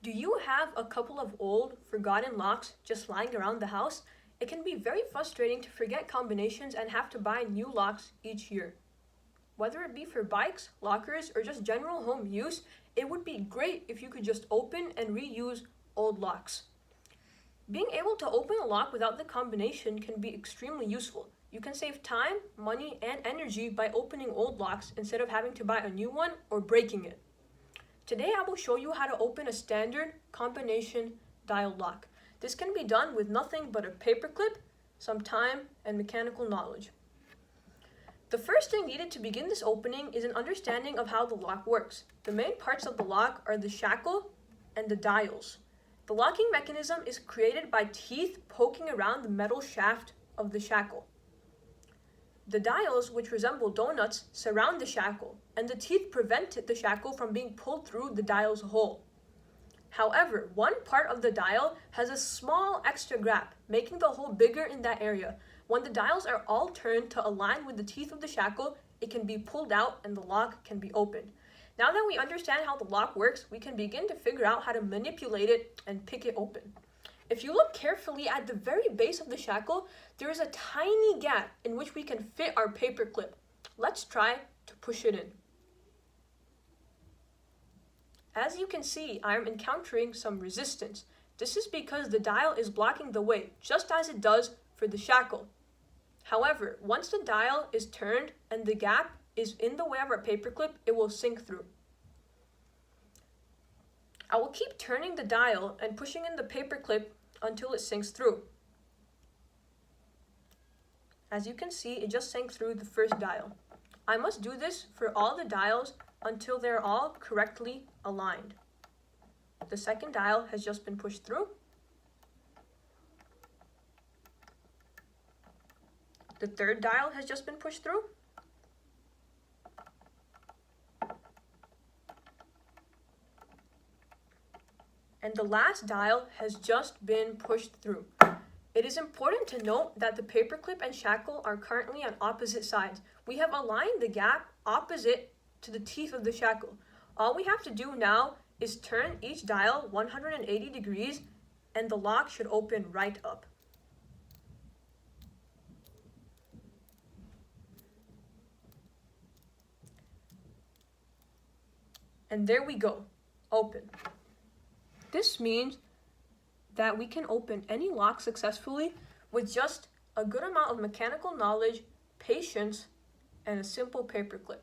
Do you have a couple of old, forgotten locks just lying around the house? It can be very frustrating to forget combinations and have to buy new locks each year. Whether it be for bikes, lockers, or just general home use, it would be great if you could just open and reuse old locks. Being able to open a lock without the combination can be extremely useful. You can save time, money, and energy by opening old locks instead of having to buy a new one or breaking it. Today I will show you how to open a standard combination dial lock. This can be done with nothing but a paperclip, some time, and mechanical knowledge. The first thing needed to begin this opening is an understanding of how the lock works. The main parts of the lock are the shackle and the dials. The locking mechanism is created by teeth poking around the metal shaft of the shackle. The dials, which resemble donuts, surround the shackle, and the teeth prevent the shackle from being pulled through the dial's hole. However, one part of the dial has a small extra gap, making the hole bigger in that area. When the dials are all turned to align with the teeth of the shackle, it can be pulled out and the lock can be opened. Now that we understand how the lock works, we can begin to figure out how to manipulate it and pick it open. If you look carefully at the very base of the shackle, there is a tiny gap in which we can fit our paper clip. Let's try to push it in. As you can see, I am encountering some resistance. This is because the dial is blocking the way, just as it does for the shackle. However, once the dial is turned and the gap is in the way of our paperclip, it will sink through. I will keep turning the dial and pushing in the paperclip until it sinks through. As you can see, it just sank through the first dial. I must do this for all the dials until they're all correctly aligned. The second dial has just been pushed through. The third dial has just been pushed through. And the last dial has just been pushed through. It is important to note that the paperclip and shackle are currently on opposite sides. We have aligned the gap opposite to the teeth of the shackle. All we have to do now is turn each dial 180 degrees and the lock should open right up. And there we go, open. This means that we can open any lock successfully with just a good amount of mechanical knowledge, patience, and a simple paperclip.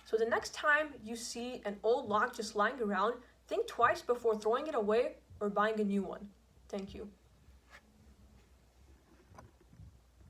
So the next time you see an old lock just lying around, think twice before throwing it away or buying a new one. Thank you.